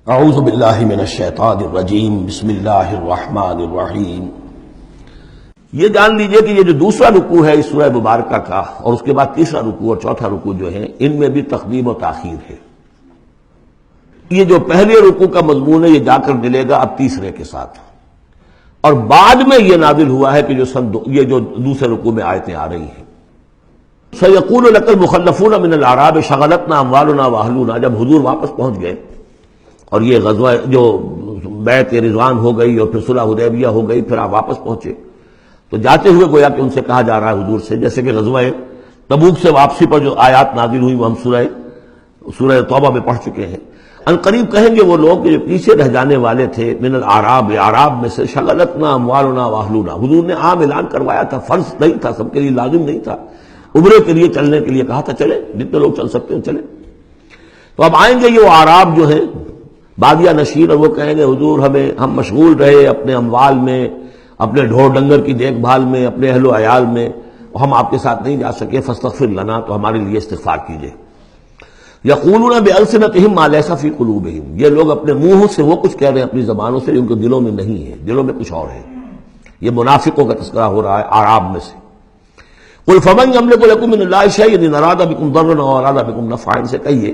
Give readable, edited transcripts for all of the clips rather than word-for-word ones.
اعوذ باللہ من الشیطان الرجیم بسم اللہ الرحمن الرحیم۔ یہ جان لیجئے کہ یہ جو دوسرا رکوع ہے اس سورہ مبارکہ کا، اور اس کے بعد تیسرا رکوع اور چوتھا رکوع جو ہے، ان میں بھی تقدیم و تاخیر ہے۔ یہ جو پہلے رکوع کا مضمون ہے یہ جا کر ملے گا اب تیسرے کے ساتھ، اور بعد میں یہ نازل ہوا ہے کہ یہ جو دوسرے رکوع میں آیتیں آ رہی ہیں۔ سَيَقُولُ لَكَ الْمُخَلَّفُونَ مِنَ الْأَعْرَابِ شَغَلَتْنَا أَمْوَالُنَا وَأَهْلُونَا، جب حضور واپس پہنچ گئے اور یہ غزوہ جو بیعت رضوان ہو گئی اور پھر صلح حدیبیہ ہو گئی، پھر آپ واپس پہنچے تو جاتے ہوئے گویا کہ ان سے کہا جا رہا ہے حضور سے، جیسے کہ غزوہ تبوک سے واپسی پر جو آیات نازل ہوئی وہ ہم سورہ توبہ میں پڑھ چکے ہیں۔ ان قریب کہیں گے وہ لوگ جو پیچھے رہ جانے والے تھے، من الاعراب، اعراب میں سے، شغلتنا اموالنا واہلونا، حضور نے عام اعلان کروایا تھا، فرض نہیں تھا، سب کے لیے لازم نہیں تھا، عمرے کے لیے چلنے کے لیے کہا تھا چلے، جتنے لوگ چل سکتے ہیں چلے۔ تو اب آئیں گے یہ اعراب جو ہیں بادیہ نشین، اور وہ کہیں گے حضور ہم مشغول رہے اپنے اموال میں، اپنے ڈھور ڈنگر کی دیکھ بھال میں، اپنے اہل و عیال میں، ہم آپ کے ساتھ نہیں جا سکے، فاستغفر لنا، تو ہمارے لیے استغفار کیجئے۔ یقولون بألسنتہم ما لیس فی قلوبہم، یہ لوگ اپنے منہوں سے وہ کچھ کہہ رہے ہیں اپنی زبانوں سے جو ان کے دلوں میں نہیں ہے، دلوں میں کچھ اور ہے۔ یہ منافقوں کا تذکرہ ہو رہا ہے اعراب میں سے۔ قل فمن یملک لکم من اللہ شیئا ان اراد بکم ضرا او اراد بکم نفعا، ان سے کہیے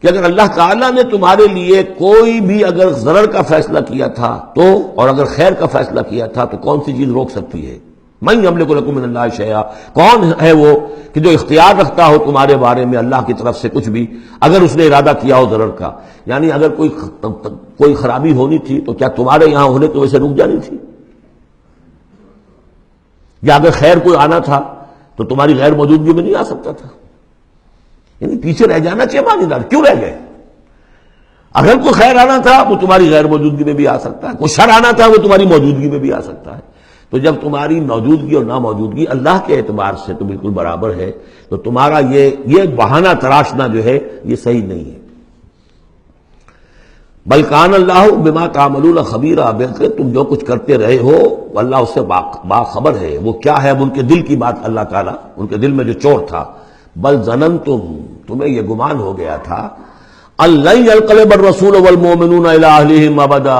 کہ اگر اللہ تعالیٰ نے تمہارے لیے کوئی بھی اگر ضرر کا فیصلہ کیا تھا تو، اور اگر خیر کا فیصلہ کیا تھا تو کون سی چیز روک سکتی ہے؟ من یملک لکم من اللہ شیئا، کون ہے وہ کہ جو اختیار رکھتا ہو تمہارے بارے میں اللہ کی طرف سے کچھ بھی، اگر اس نے ارادہ کیا ہو ضرر کا، یعنی اگر کوئی خرابی ہونی تھی تو کیا تمہارے یہاں ہونے تو ویسے رک جانی تھی؟ یا اگر خیر کوئی آنا تھا تو تمہاری غیر موجودگی میں نہیں آ سکتا تھا؟ یعنی پیچھے رہ جانا چاہیے معنی دار، کیوں رہ گئے؟ اگر کوئی خیر آنا تھا وہ تمہاری غیر موجودگی میں بھی آ سکتا ہے، کوئی شر آنا تھا وہ تمہاری موجودگی میں بھی آ سکتا ہے۔ تو جب تمہاری موجودگی اور ناموجودگی اللہ کے اعتبار سے تو بالکل برابر ہے، تو تمہارا یہ بہانہ تراشنا جو ہے یہ صحیح نہیں ہے۔ بل کان اللہ بما تعملون خبیرا، بلکہ تم جو کچھ کرتے رہے ہو اللہ اس سے باخبر ہے۔ وہ کیا ہے؟ اب ان کے دل کی بات اللہ تعالیٰ، ان کے دل میں جو چور تھا، بل ظننتم، تمہیں یہ گمان ہو گیا تھا، ان لن ينقلب الرسول والمؤمنون الى اہلہم ابدا،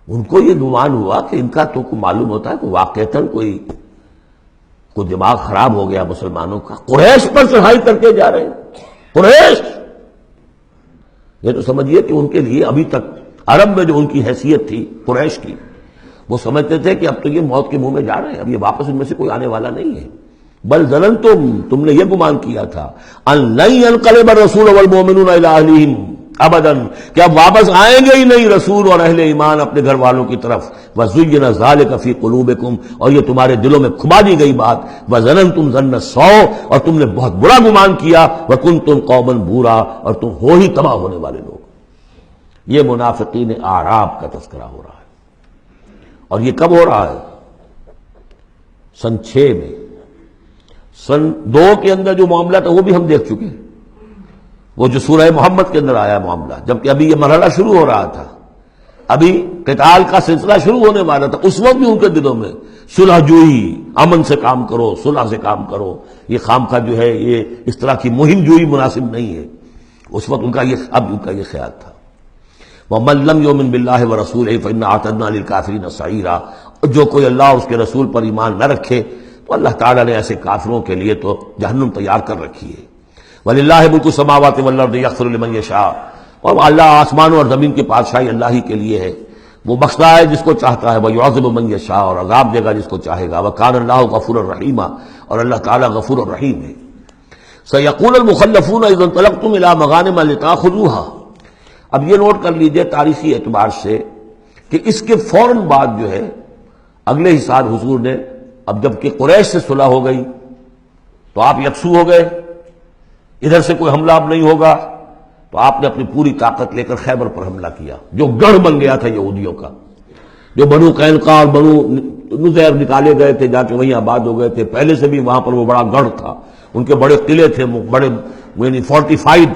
ان کو یہ گمان ہوا کہ ان کا تو معلوم ہوتا ہے کہ واقعتاً کوئی دماغ خراب ہو گیا مسلمانوں کا، قریش پر چڑھائی کر کے جا رہے ہیں۔ قریش، یہ تو سمجھیے کہ ان کے لیے ابھی تک عرب میں جو ان کی حیثیت تھی قریش کی، وہ سمجھتے تھے کہ اب تو یہ موت کے منہ میں جا رہے ہیں، اب یہ واپس ان میں سے کوئی آنے والا نہیں ہے۔ بل ظننتم، تم نے یہ گمان کیا تھا، ان لن ينقلب الرسول والمؤمنون الى اہلہم ابدا، کہ اب واپس آئیں گے ہی نہیں رسول اور اہل ایمان اپنے گھر والوں کی طرف۔ وزین ذلک فی قلوبکم، اور یہ تمہارے دلوں میں کھما دی گئی بات۔ وظننتم ظن السوء، اور تم نے بہت برا گمان کیا۔ وکنتم قوما بورا، اور تم ہو ہی تباہ ہونے والے لوگ۔ یہ منافقین اعراب کا تذکرہ ہو رہا ہے، اور یہ کب ہو رہا ہے؟ سن 6 میں۔ سن 2 کے اندر جو معاملہ تھا وہ بھی ہم دیکھ چکے ہیں، وہ جو سورہ محمد کے اندر آیا معاملہ، جبکہ ابھی یہ مرحلہ شروع ہو رہا تھا، ابھی قتال کا سلسلہ شروع ہونے والا تھا، اس وقت بھی ان کے دلوں میں صلح جوئی، امن سے کام کرو، صلح سے کام کرو، یہ خامخواہ جو ہے یہ اس طرح کی مہم جوئی مناسب نہیں ہے۔ اس وقت ان کا یہ خیال تھا۔ وَمَن لَّمْ يُؤْمِن بِاللَّهِ وَرَسُولِهِ فَإِنَّا أَعْتَدْنَا لِلْكَافِرِينَ سَعِيرًا، جو کوئی اللہ اور اس کے رسول پر ایمان نہ رکھے تو اللہ تعالیٰ نے ایسے کافروں کے لیے تو جہنم تیار کر رکھی ہے۔ وَلِلَّهِ مُلْكُ السَّمَاوَاتِ وَالْأَرْضِ يَغْفِرُ لِمَن يَشَاءُ، اور اللہ آسمانوں اور زمین کی بادشاہی اللہ ہی کے لیے ہے، وہ بخشتا ہے جس کو چاہتا ہے، وَيُعَذِّبُ مَن يَشَاءُ، اور عذاب دے گا جس کو چاہے گا۔ وَكَانَ اللَّهُ غَفُورًا رَحِيمًا، اور اللہ تعالیٰ غفور الرحیم ہے۔ سَيَقُولُ الْمُخَلَّفُونَ إِذَا انطَلَقْتُمْ إِلَىٰ مَغَانِمَ لِتَأْخُذُوهَا، اب یہ نوٹ کر لیجئے تاریخی اعتبار سے کہ اس کے فوراً بعد جو ہے اگلے ہی سال حضور نے، اب جب کہ قریش سے صلح ہو گئی تو آپ یکسو ہو گئے، ادھر سے کوئی حملہ اب نہیں ہوگا، تو آپ نے اپنی پوری طاقت لے کر خیبر پر حملہ کیا، جو گڑھ بن گیا تھا یہودیوں کا، جو بنو قینقاع اور بنو نذیر نکالے گئے تھے، جا کے وہیں آباد ہو گئے تھے۔ پہلے سے بھی وہاں پر وہ بڑا گڑھ تھا، ان کے بڑے قلعے تھے، بڑے یعنی فورٹیفائڈ،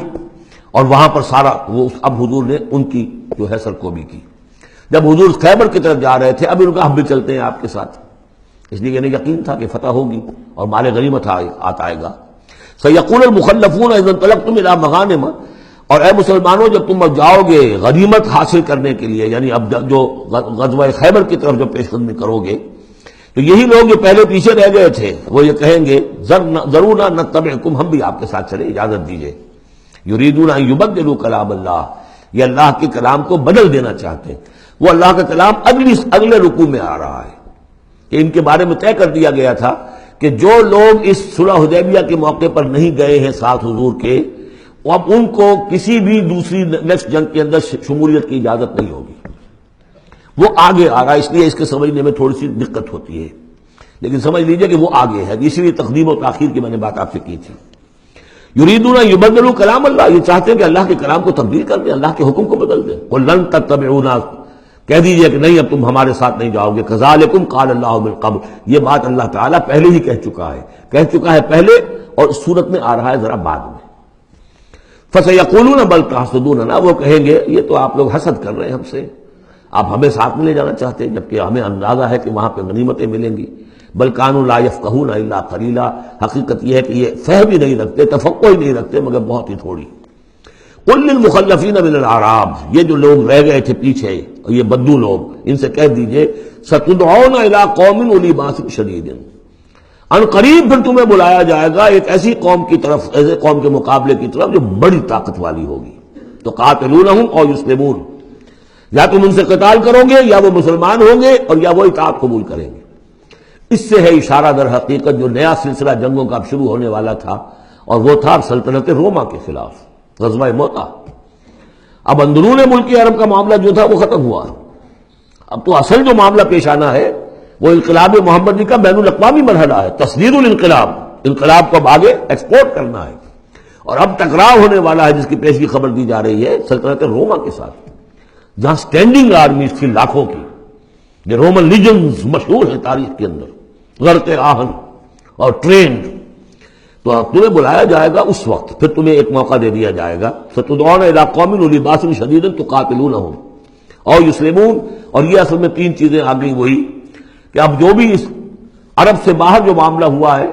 اور وہاں پر سارا وہ اب حضور نے ان کی جو ہے سرکوبی کی۔ جب حضور خیبر کی طرف جا رہے تھے، اب ان کا ہم بھی چلتے ہیں آپ کے ساتھ، اس لیے انہیں یقین تھا کہ فتح ہوگی اور مال غنیمت آتا آئے گا۔ سَيَقُولُ الْمُخَلَّفُونَ إِذَا انطَلَقْتُمْ إِلَىٰ مَغَانِمَ، اور اے مسلمانوں جب تم اب جاؤ گے غنیمت حاصل کرنے کے لیے، یعنی اب جو غزوہ خیبر کی طرف جو پیش قدمی کرو گے، تو یہی لوگ جو پہلے پیچھے رہ گئے تھے وہ یہ کہیں گے ضرور نتبعکم، ہم بھی آپ کے ساتھ چلیں، اجازت دیجیے۔ یریدون ان یبدلوا کلام اللہ، یہ اللہ کے کلام کو بدل دینا چاہتے ہیں۔ وہ اللہ کا کلام اگلے رکوع میں آ رہا ہے کہ ان کے بارے میں طے کر دیا گیا تھا کہ جو لوگ اس صلح حدیبیہ کے موقع پر نہیں گئے ہیں ساتھ حضور کے، اب ان کو کسی بھی دوسری نیکسٹ جنگ کے اندر شمولیت کی اجازت نہیں ہوگی۔ وہ آگے آ رہا ہے، اس لیے اس کے سمجھنے میں تھوڑی سی دقت ہوتی ہے، لیکن سمجھ لیجئے کہ وہ آگے ہے، اسی لیے تقدیم و تاخیر کی میں نے بات آپ سے کی تھی۔ یریدون یبدلوا کلام اللہ، یہ چاہتے ہیں کہ اللہ کے کلام کو تبدیل کر دیں، اللہ کے حکم کو بدل دیں۔ قل لن تتبعونا، کہہ دیجئے کہ نہیں اب تم ہمارے ساتھ نہیں جاؤ گے۔ کذالکم قال اللہ من قبل، یہ بات اللہ تعالیٰ پہلے ہی کہہ چکا ہے پہلے، اور اس صورت میں آ رہا ہے ذرا بعد میں۔ فسیقولون بل تحسدوننا، وہ کہیں گے یہ تو آپ لوگ حسد کر رہے ہیں ہم سے، آپ ہمیں ساتھ میں لے جانا چاہتے ہیں جبکہ ہمیں اندازہ ہے کہ وہاں پہ غنیمتیں ملیں گی۔ بل کانوا لا یفقہون الا قلیلا، حقیقت یہ ہے کہ یہ فہم ہی نہیں رکھتے، تفقہ ہی نہیں رکھتے مگر بہت ہی تھوڑی۔ قل للمخلفین من الاعراب، یہ جو لوگ رہ گئے تھے پیچھے، یہ بدو لوگ، ان سے کہہ دیجئے ستدعون الی قوم اولی باس شدید، ان قریب پھر تمہیں بلایا جائے گا ایک ایسی قوم کی طرف، ایسے قوم کے مقابلے کی طرف جو بڑی طاقت والی ہوگی۔ تو قاتلونہم او یسلمون، یا تم ان سے قتال کرو گے یا وہ مسلمان ہوں گے اور یا وہ اطاعت قبول کریں گے۔ اس سے ہے اشارہ در حقیقت جو نیا سلسلہ جنگوں کا اب شروع ہونے والا تھا، اور وہ تھا سلطنت روما کے خلاف غزوہ موتا۔ اب اندرون ملک عرب کا معاملہ جو تھا وہ ختم ہوا، اب تو اصل جو معاملہ پیش آنا ہے وہ انقلاب محمدی کا بین الاقوامی مرحلہ ہے، تصدیر الانقلاب، انقلاب کو اب آگے ایکسپورٹ کرنا ہے، اور اب ٹکراؤ ہونے والا ہے جس کی پیشگی خبر دی جا رہی ہے سلطنت روما کے ساتھ، جہاں سٹینڈنگ آرمیز تھی لاکھوں کی، یہ رومن لیجنز مشہور ہیں تاریخ کے اندر، غرق آہن اور ٹرینڈ۔ تو تمہیں بلایا جائے گا اس وقت، پھر تمہیں ایک موقع دے دیا جائے گا، ستدعون الی قوم اولی باس شدید تقاتلونہم او یسلمون، اور یہ اصل میں تین چیزیں آ گئی وہی کہ اب جو بھی اس عرب سے باہر جو معاملہ ہوا ہے،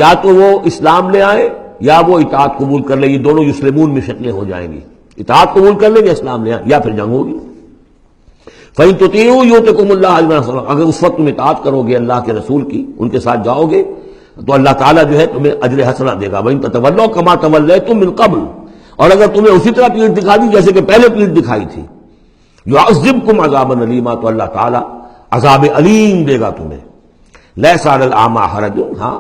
یا تو وہ اسلام لے آئے یا وہ اطاعت قبول کر لیں، یہ دونوں یسلمون میں شکلیں ہو جائیں گی، اطاعت قبول کر لیں یا اسلام لے آئیں یا پھر جنگ ہوگی۔ فَإِن تُطِيعُوا يُؤْتِكُمُ اللَّهُ أَجْرًا حَسَنًا، اگر اس وقت تم اطاعت کرو گے اللہ کے رسول کی، ان کے ساتھ جاؤ گے تو اللہ تعالیٰ جو ہے تمہیں اجر حسنہ دے گا۔ وَإِن تَتَوَلَّوْا كَمَا تَوَلَّيْتُم مِّن قَبْلُ، اور اگر تمہیں اسی طرح پیٹھ دکھا دی جیسے کہ پہلے پیٹھ دکھائی تھی، يُعَذِّبْكُمْ عَذَابًا أَلِيمًا، تو اللہ تعالیٰ عذاب علیم دے گا تمہیں۔ لَيْسَ عَلَى الْأَعْمَىٰ حَرَجٌ، ہاں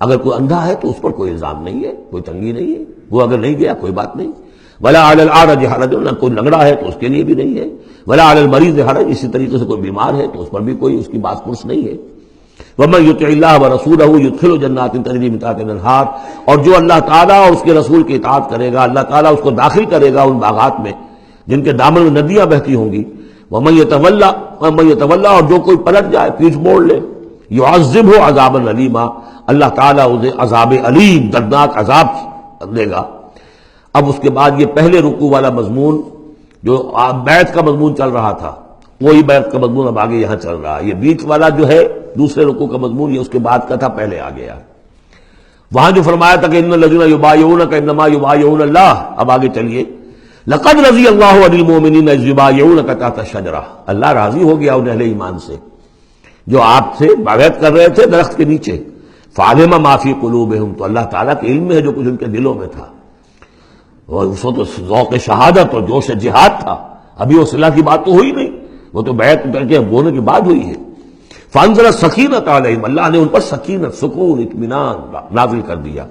اگر کوئی اندھا ہے تو اس پر کوئی الزام نہیں ہے، کوئی تنگی نہیں ہے، وہ اگر نہیں گیا کوئی بات نہیں۔ وَلَا عَلَى الْأَعْرَجِ حَرَجٌ، نہ کوئی لنگڑا ہے تو اس کے لیے بھی نہیں ہے۔ وَلَا عَلَى الْمَرِيضِ حَرَجٌ، اسی طریقے سے کوئی بیمار ہے تو اس پر بھی کوئی اس کی باس پرس نہیں ہے۔ وَمَن يُطِعِ اللَّهَ وَرَسُولَهُ يُدْخِلْهُ جَنَّاتٍ تَجْرِي مِن تحتها الْأَنْهَارُ، اور جو اللہ تعالیٰ اور اس کے رسول کی اطاعت کرے گا اللہ تعالیٰ اس کو داخل کرے گا ان باغات میں جن کے دامن میں ندیاں بہتی ہوں گی۔ وَمَن يَتَوَلَّى، اور جو کوئی پلٹ جائے پیٹھ موڑ لے، يُعَذِّبْهُ عَذَابًا أَلِيمًا، اللہ تعالیٰ اسے عذاب علیم دردناک عذاب دے گا۔ اب اس کے بعد یہ پہلے رکوع والا مضمون جو بیعت کا مضمون چل رہا تھا، وہی بیعت کا مضمون اب آگے یہاں چل رہا ہے۔ یہ بیچ والا جو ہے دوسرے رکوع کا مضمون، یہ اس کے بعد کا تھا، پہلے آ گیا۔ وہاں جو فرمایا تھا کہ ان الذین یبایعونک انما یبایعون اللہ، اب آگے چلیے، لقد رضی اللہ عن المؤمنین اذ یبایعونک تحت الشجرہ، اللہ راضی ہو گیا ان اہل ایمان سے جو آپ سے بیعت کر رہے تھے درخت کے نیچے۔ فعلم ما فی قلوبہم، تو اللہ تعالیٰ کے علم میں ہے جو کچھ ان کے دلوں میں تھا، اور اس وقت ذوق شہادت اور جوش جہاد تھا، ابھی وہ صلح کی بات تو ہوئی نہیں، وہ تو بیعت کر کے ہونے کے بعد ہوئی ہے۔ فانزل السکینۃ علیہم، اللہ نے ان پر سکینت، سکون، اطمینان نازل کر دیا۔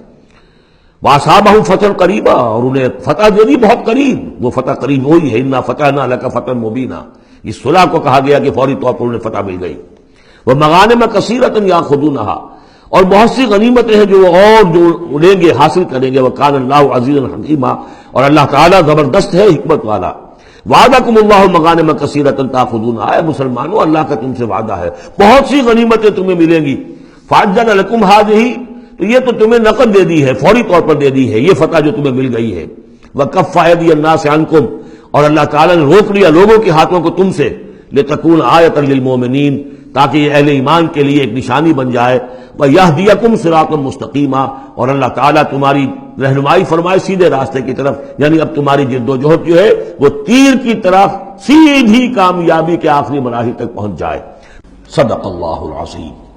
واصابہم فتح قریبا، اور انہیں فتح دے دی بہت قریب، وہ فتح قریب وہی ہے، انا فتحنا لک فتحا مبینا، اس صلح کو کہا گیا کہ فوری طور پر انہیں فتح مل گئی۔ ومغانم کثیرۃ یاخذونھا، اور بہت سی غنیمتیں ہیں جو اور جو لیں گے حاصل کریں گے۔ وکان اللہ عزیزا حکیما، اور اللہ تعالیٰ زبردست ہے حکمت والا۔ وعدکم اللہ مغانم کثیرۃ تاخذونھا، اے مسلمانوں اللہ کا تم سے وعدہ ہے بہت سی غنیمتیں تمہیں ملیں گی۔ فعجل لکم ہذہ، تو یہ تو تمہیں نقد دے دی ہے، فوری طور پر دے دی ہے یہ فتح جو تمہیں مل گئی ہے۔ وکف ایدی الناس عنکم، اور اللہ تعالیٰ نے روک لیا لوگوں کے ہاتھوں کو تم سے، لتکون آیۃ للمؤمنین، تاکہ یہ اہل ایمان کے لیے ایک نشانی بن جائے. وَيَهْدِيَكُمْ صِرَاطًا مُسْتَقِيمًا، اور اللہ تعالیٰ تمہاری رہنمائی فرمائے سیدھے راستے کی طرف، یعنی اب تمہاری جد و جہد جو ہے وہ تیر کی طرف سیدھی کامیابی کے آخری مراحل تک پہنچ جائے. صدق اللہ العظیم.